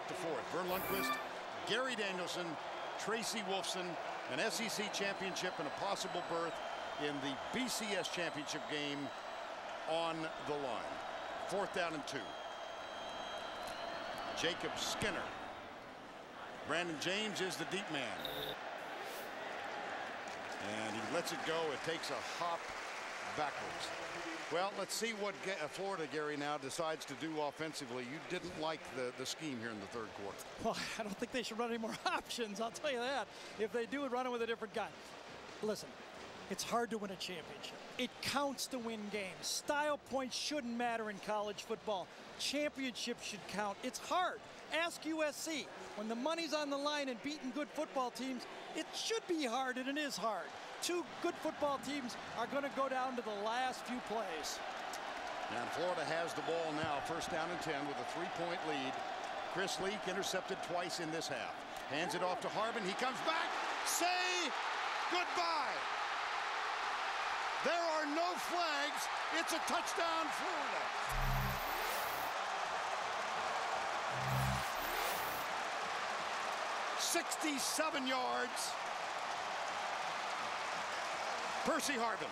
start the fourth. Vern Lundquist, Gary Danielson, Tracy Wolfson, an SEC championship and a possible berth in the BCS championship game on the line. 4th down and 2. Jacob Skinner. Brandon James is the deep man. And he lets it go. It takes a hop backwards. Well, let's see what Florida, Gary, now decides to do offensively. You didn't like the scheme here in the 3rd quarter. Well, I don't think they should run any more options. I'll tell you that. If they do it, run it with a different guy. Listen, it's hard to win a championship. It counts to win games. Style points shouldn't matter in college football. Championships should count. It's hard. Ask USC. When the money's on the line and beating good football teams, it should be hard, and it is hard. 2 good football teams are going to go down to the last few plays. And Florida has the ball now, 1st down and 10 with a 3-point lead. Chris Leak intercepted twice in this half. Hands it off to Harbin. He comes back. Say goodbye. There are no flags. It's a touchdown, Florida. "67 yards. Percy Harvin.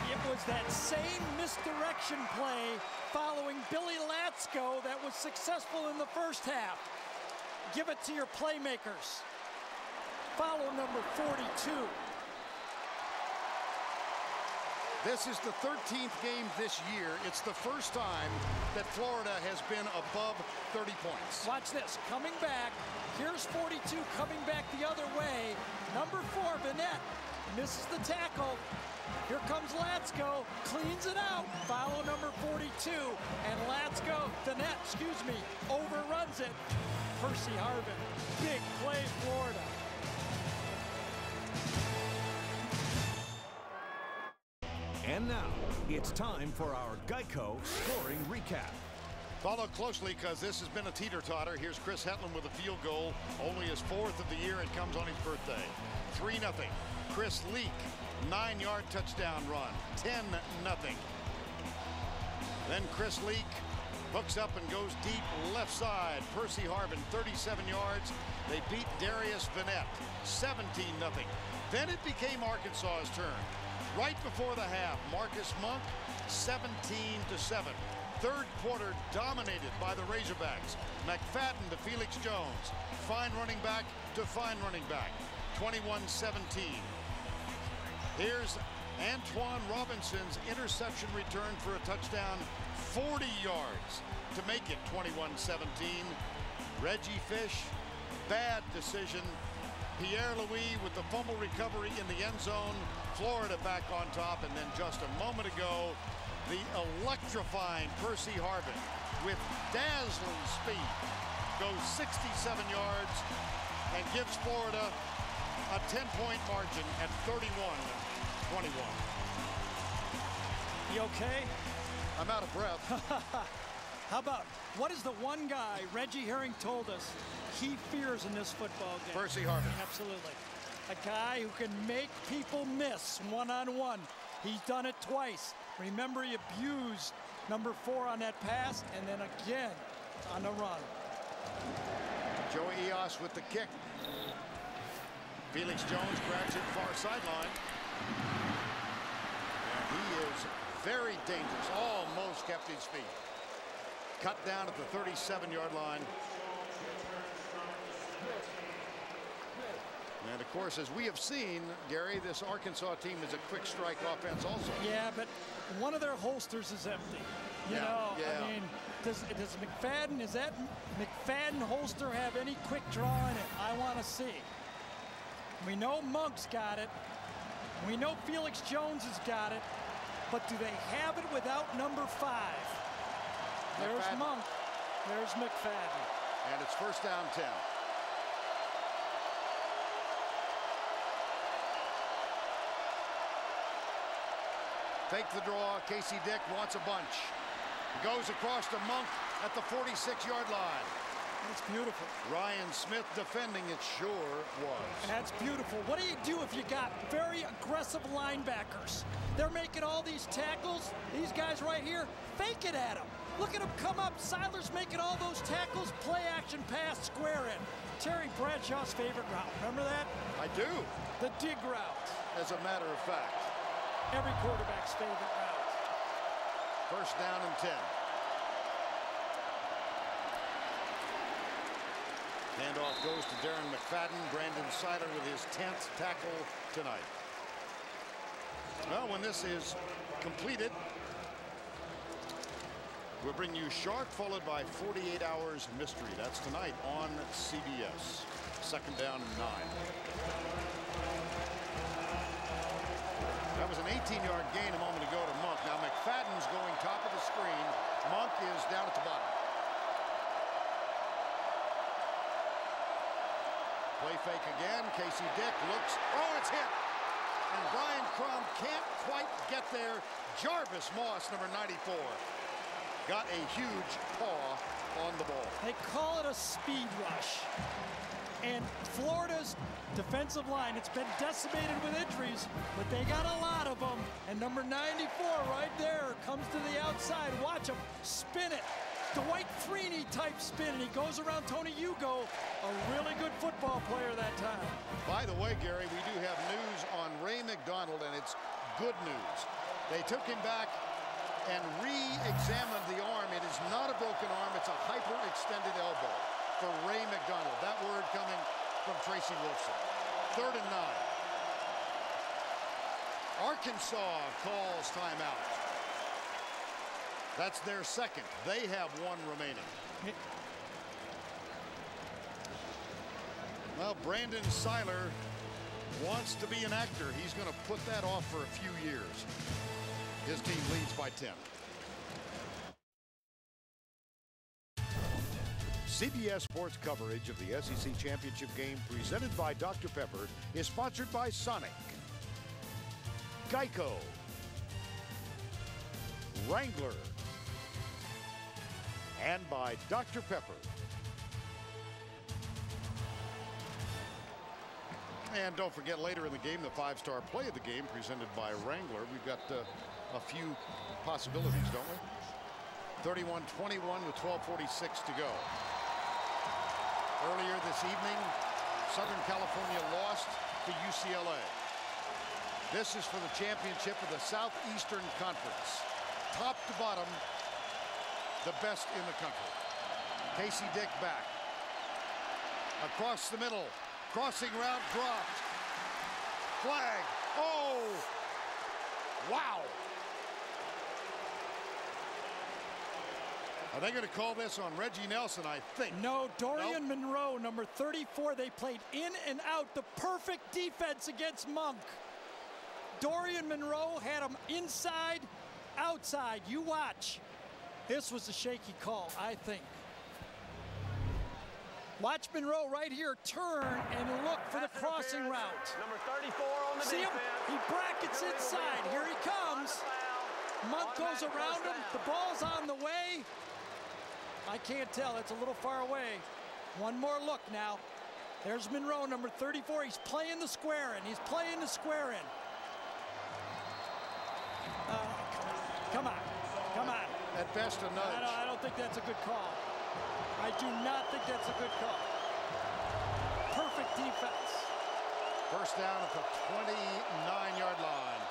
It was that same misdirection play following Billy Latsko that was successful in the 1st half. Give it to your playmakers. Follow number 42. This is the 13th game this year. It's the first time that Florida has been above 30 points. Watch this. Coming back. Here's 42 coming back the other way. Number 4, Vanette, misses the tackle. Here comes Latsko. Cleans it out. Follow number 42. And Latsko, Vanette, overruns it. Percy Harvin. Big play, Florida. And now, it's time for our Geico scoring recap. Follow closely because this has been a teeter-totter. Here's Chris Hetland with a field goal, only his 4th of the year. It comes on his birthday. 3-0. Chris Leak, 9-yard touchdown run, 10-0. Then Chris Leak hooks up and goes deep left side. Percy Harvin, 37 yards. They beat Darius Vanette, 17-0. Then it became Arkansas's turn. Right before the half, Marcus Monk, 17-7. 3rd quarter dominated by the Razorbacks. McFadden to Felix Jones. Fine running back to fine running back. 21-17. Here's Antoine Robinson's interception return for a touchdown, 40 yards to make it 21-17. Reggie Fish, bad decision. Pierre Louis with the fumble recovery in the end zone. Florida back on top, and then just a moment ago, the electrifying Percy Harvin with dazzling speed goes 67 yards and gives Florida a 10-point margin at 31-21. You okay? I'm out of breath. How about, what is the one guy Reggie Herring told us he fears in this football game? Percy Harvin. Absolutely. A guy who can make people miss one-on-one. He's done it twice. Remember, he abused number 4 on that pass, and then again on the run. Joey Eos with the kick. Felix Jones grabs it far sideline. And he is very dangerous. Almost kept his feet. Cut down at the 37-yard line. And of course, as we have seen, Gary, this Arkansas team is a quick strike offense also. Yeah, but one of their holsters is empty. You know, I mean, does that McFadden holster have any quick draw in it? I want to see. We know Monk's got it. We know Felix Jones has got it. But do they have it without number 5? There's McFadden. Monk. There's McFadden. And it's 1st down 10. Fake the draw. Casey Dick wants a bunch. He goes across to Monk at the 46-yard line. It's beautiful. Ryan Smith defending, it sure was. That's beautiful. What do you do if you got very aggressive linebackers? They're making all these tackles. These guys right here, fake it at them. Look at him come up. Seiler's making all those tackles. Play action pass, square in. Terry Bradshaw's favorite route. Remember that? I do. The dig route. As a matter of fact. Every quarterback's favorite route. First down and 10. Handoff goes to Darren McFadden. Brandon Seiler with his 10th tackle tonight. Well, when this is completed, we'll bring you Shark, followed by 48 Hours Mystery. That's tonight on CBS. Second down and 9. That was an 18-yard gain a moment ago to Monk. Now McFadden's going top of the screen. Monk is down at the bottom. Play fake again. Casey Dick looks. Oh, it's hit. And Brian Crum can't quite get there. Jarvis Moss, number 94, got a huge paw on the ball. They call it a speed rush. And Florida's defensive line, it's been decimated with injuries, but they got a lot of them. And number 94 right there comes to the outside. Watch him spin it. Dwight Freeney type spin, and he goes around Tony Hugo, a really good football player that time. By the way, Gary, we do have news on Ray McDonald, and it's good news. They took him back and re-examined the arm. It is not a broken arm, it's a hyperextended elbow for Ray McDonald. That word coming from Tracy Wilson. 3rd and 9. Arkansas calls timeout. That's their second. They have one remaining. Well, Brandon Seiler wants to be an actor. He's going to put that off for a few years. His team leads by 10. CBS Sports coverage of the SEC Championship game presented by Dr. Pepper is sponsored by Sonic, Geico, Wrangler, and by Dr. Pepper. And don't forget, later in the game, the 5-star play of the game presented by Wrangler. We've got a few possibilities, don't we? 31-21 with 12:46 to go. Earlier this evening, Southern California lost to UCLA. This is for the championship of the Southeastern Conference. Top to bottom, the best in the country. Casey Dick back. Across the middle. Crossing route dropped. Flag. Oh! Wow! Are they going to call this on Reggie Nelson, I think? No, Dorian Monroe, number 34. They played in and out. The perfect defense against Monk. Dorian Monroe had him inside, outside. You watch. This was a shaky call, I think. Watch Monroe right here turn and look for the crossing route. Number 34 on the See him? He brackets inside. Here he comes. Monk goes around him. The ball's on the way. I can't tell. It's a little far away. One more look now. There's Monroe, number 34. He's playing the square in. He's playing the square in. Come on. Come on. At best, a nudge. I don't think that's a good call. I do not think that's a good call. Perfect defense. First down at the 29-yard line.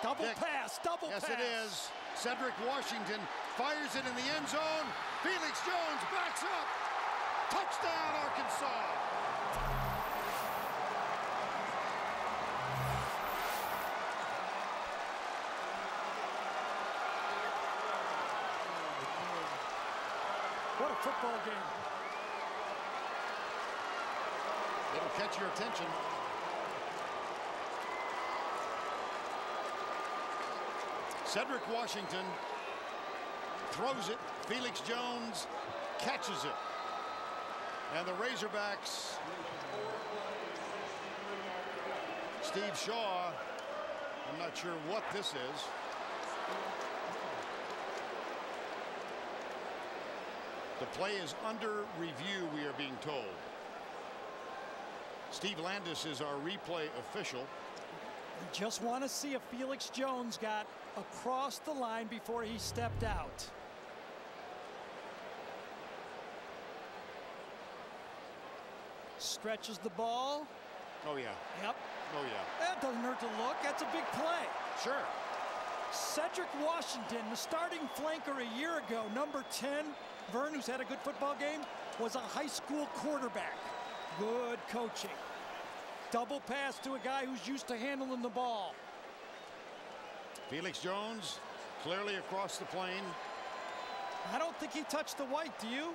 Double pass, double pass. Yes, it is. Cedric Washington fires it in the end zone. Felix Jones backs up. Touchdown, Arkansas. What a football game. It'll catch your attention. Cedric Washington throws it. Felix Jones catches it. And the Razorbacks, Steve Shaw, I'm not sure what this is. The play is under review, we are being told. Steve Landis is our replay official. You just want to see if Felix Jones got across the line before he stepped out. Stretches the ball. Oh, yeah. Yep. Oh, yeah. That doesn't hurt to look. That's a big play. Sure. Cedric Washington, the starting flanker a year ago, number 10. Vern, who's had a good football game, was a high school quarterback. Good coaching. Double pass to a guy who's used to handling the ball. Felix Jones clearly across the plane. I don't think he touched the white, do you?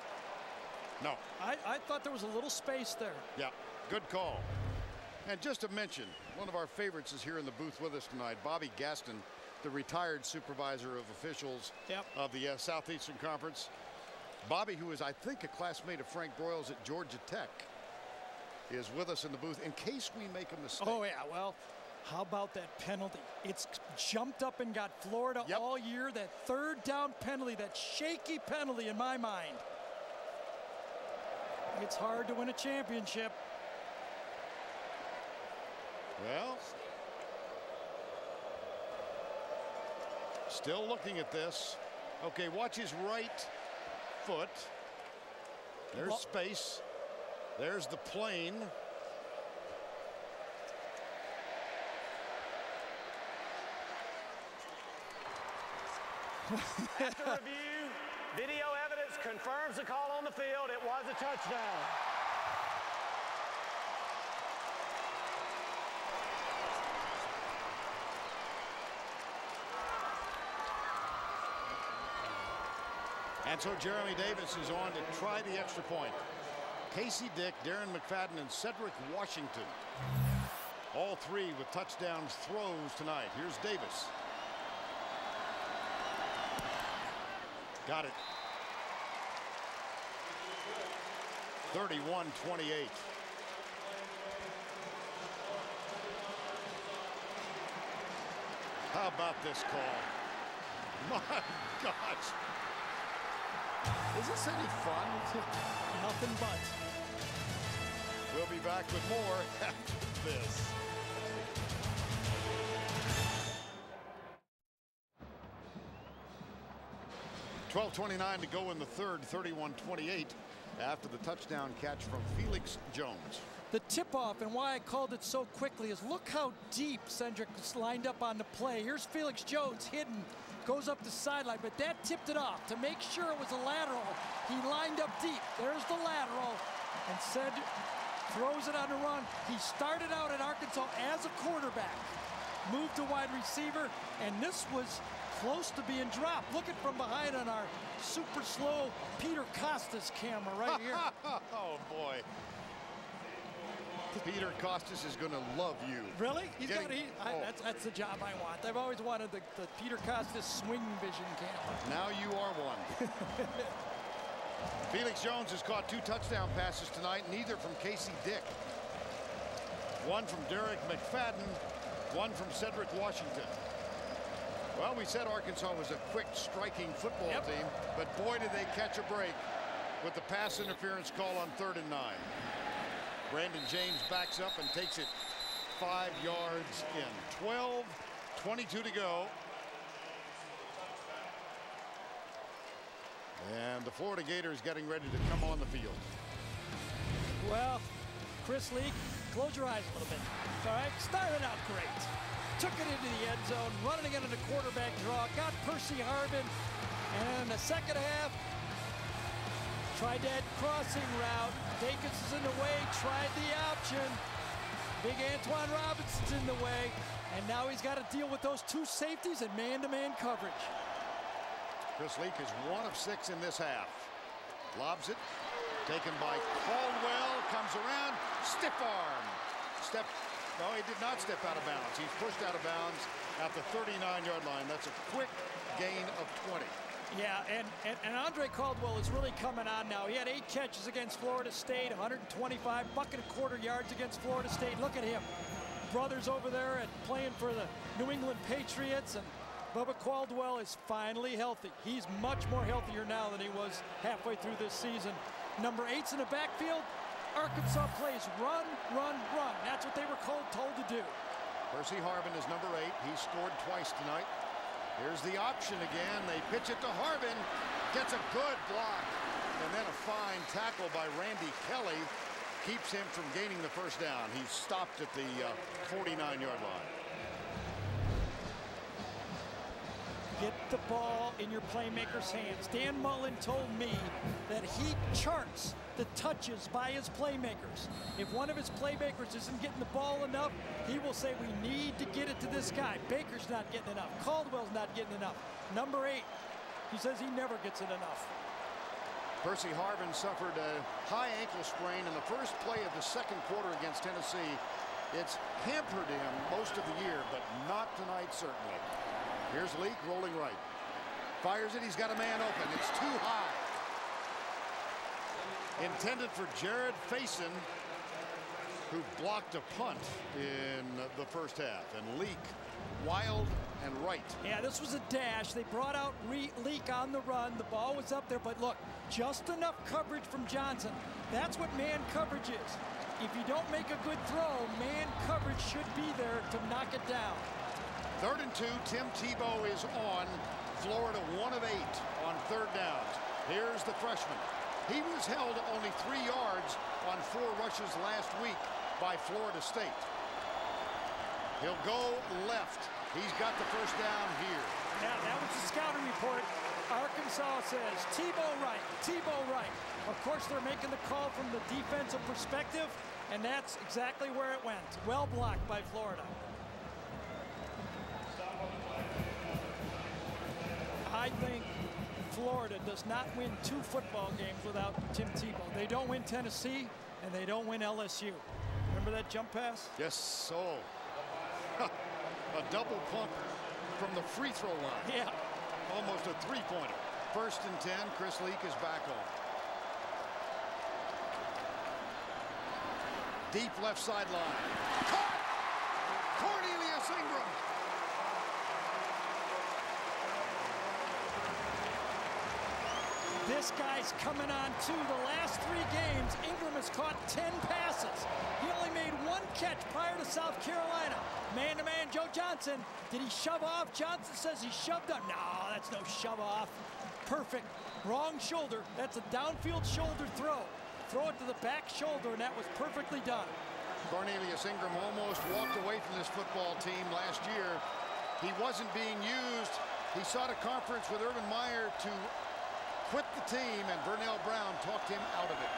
No. I thought there was a little space there. Yeah, good call. And just to mention, one of our favorites is here in the booth with us tonight, Bobby Gaston, the retired supervisor of officials of the Southeastern Conference. Bobby, who is, I think, a classmate of Frank Broyles at Georgia Tech, is with us in the booth in case we make a mistake. Oh, yeah, well, how about that penalty? It's jumped up and got Florida all year. That third down penalty, that shaky penalty in my mind. It's hard to win a championship. Well, still looking at this. Okay, watch his right foot. There's space. There's the plane. After review, video evidence confirms the call on the field. It was a touchdown. And so Jeremy Davis is on to try the extra point. Casey Dick, Darren McFadden, and Cedric Washington. All three with touchdowns throws tonight. Here's Davis. Got it. 31-28. How about this call? My gosh. Is this any fun? Nothing but. We'll be back with more after this. .12:29 to go in the third, 31-28 after the touchdown catch from Felix Jones. The tip-off and why I called it so quickly is look how deep Cedric is lined up on the play. Here's Felix Jones hidden, goes up the sideline, but that tipped it off to make sure it was a lateral. He lined up deep. There's the lateral, and Cedric throws it on the run. He started out at Arkansas as a quarterback, moved to wide receiver, and this was close to being dropped. Look at from behind on our super slow Peter Costas camera right here. Oh boy. Peter Costas is going to love you. Really? That's the job I want. I've always wanted the Peter Costas swing vision camera. Now you are one. Felix Jones has caught 2 touchdown passes tonight, neither from Casey Dick. One from Derek McFadden, one from Cedric Washington. Well, we said Arkansas was a quick striking football team, but boy did they catch a break with the pass interference call on 3rd and 9. Brandon James backs up and takes it 5 yards in. 12:22 to go. And the Florida Gators getting ready to come on the field. Well, Chris Leak, close your eyes a little bit. All right, started out great. Took it into the end zone, running again in the quarterback draw, got Percy Harvin, and in the second half, tried that crossing route. Dakins is in the way, tried the option. Big Antoine Robinson's in the way, and now he's got to deal with those 2 safeties and man-to-man coverage. Chris Leak is 1 of 6 in this half. Lobs it, taken by Caldwell, comes around, stiff arm. No, he did not step out of bounds. He's pushed out of bounds at the 39-yard line. That's a quick gain of 20. Yeah, and Andre Caldwell is really coming on now. He had 8 catches against Florida State, 125, bucket and quarter yards against Florida State. Look at him. Brothers over there and playing for the New England Patriots, and Bubba Caldwell is finally healthy. He's much more healthier now than he was halfway through this season. Number 8's in the backfield. Arkansas plays run, run, run. That's what they were told to do. Percy Harvin is number 8. He scored twice tonight. Here's the option again. They pitch it to Harvin. Gets a good block. And then a fine tackle by Randy Kelly keeps him from gaining the first down. He's stopped at the 49-yard line. Get the ball in your playmaker's hands. Dan Mullen told me that he charts the touches by his playmakers. If one of his playmakers isn't getting the ball enough, he will say, we need to get it to this guy. Baker's not getting enough. Caldwell's not getting enough. Number 8, he says he never gets it enough. Percy Harvin suffered a high ankle sprain in the first play of the second quarter against Tennessee. It's hampered him most of the year, but not tonight, certainly. Here's Leak rolling right. Fires it. He's got a man open. It's too high. Intended for Jared Faison, who blocked a punt in the first half. And Leak, wild and right. Yeah, this was a dash. They brought out Leak on the run. The ball was up there, but look, just enough coverage from Johnson. That's what man coverage is. If you don't make a good throw, man coverage should be there to knock it down. 3rd and 2. Tim Tebow is on. Florida 1 of 8 on 3rd downs. Here's the freshman. He was held only 3 yards on 4 rushes last week by Florida State. He'll go left. He's got the first down here. Now, that was the scouting report. Arkansas says Tebow right, Tebow right. Of course, they're making the call from the defensive perspective, and that's exactly where it went. Well blocked by Florida. I think Florida does not win 2 football games without Tim Tebow. They don't win Tennessee, and they don't win LSU. Remember that jump pass? Yes, so a double pump from the free throw line. Yeah. Almost a 3-pointer. 1st and 10. Chris Leak is back on. Deep left sideline. Caught! Cornelius Ingram. This guy's coming on too. The last 3 games, Ingram has caught 10 passes. He only made 1 catch prior to South Carolina. Man-to-man, Joe Johnson. Did he shove off? Johnson says he shoved up. No, that's no shove off. Perfect. Wrong shoulder. That's a downfield shoulder throw. Throw it to the back shoulder, and that was perfectly done. Cornelius Ingram almost walked away from this football team last year. He wasn't being used. He sought a conference with Urban Meyer to quit the team, and Vernell Brown talked him out of it.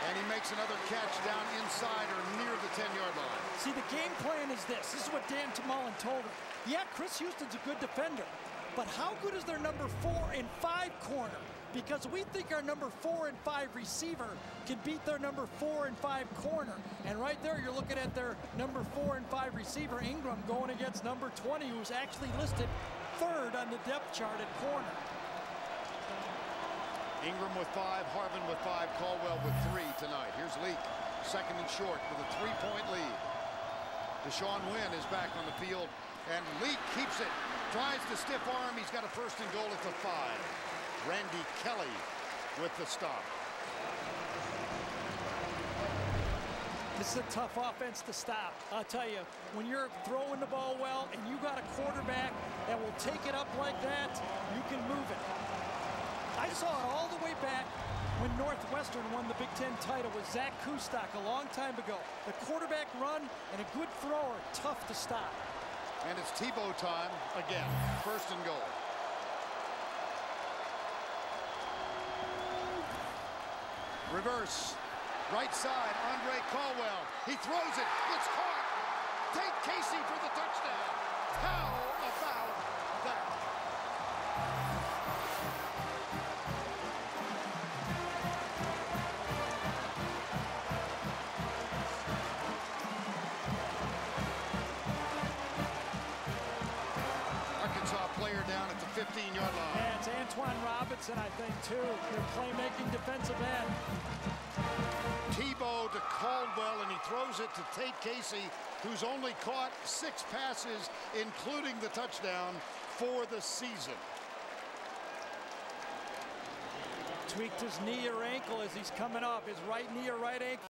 And he makes another catch down inside or near the 10-yard line. See, the game plan is this. This is what Dan Mullen told him. Yeah, Chris Houston's a good defender, but how good is their number 4 and 5 corner? Because we think our number 4 and 5 receiver can beat their number 4 and 5 corner. And right there, you're looking at their number 4 and 5 receiver, Ingram, going against number 20, who's actually listed 3rd on the depth chart at corner. Ingram with 5, Harvin with 5, Caldwell with 3 tonight. Here's Leak, 2nd and short with a 3-point lead. Deshaun Wynn is back on the field, and Leak keeps it. Tries to stiff arm. He's got a 1st and goal at the 5. Randy Kelly with the stop. This is a tough offense to stop. I'll tell you, when you're throwing the ball well and you got a quarterback that will take it up like that, you can move it. I saw it all the way back when Northwestern won the Big Ten title with Zach Kustak a long time ago. The quarterback run and a good thrower, tough to stop. And it's Tebow time again. 1st and goal. Reverse. Right side, Andre Caldwell. He throws it. It's caught. Tate Casey for the touchdown. How about that? Arkansas player down at the 15-yard line. Yeah, it's Antoine Robinson, I think, too. Their playmaking defensive end. Tebow to Caldwell, and he throws it to Tate Casey, who's only caught 6 passes, including the touchdown, for the season. Tweaked his knee or ankle as he's coming up. His right knee or right ankle.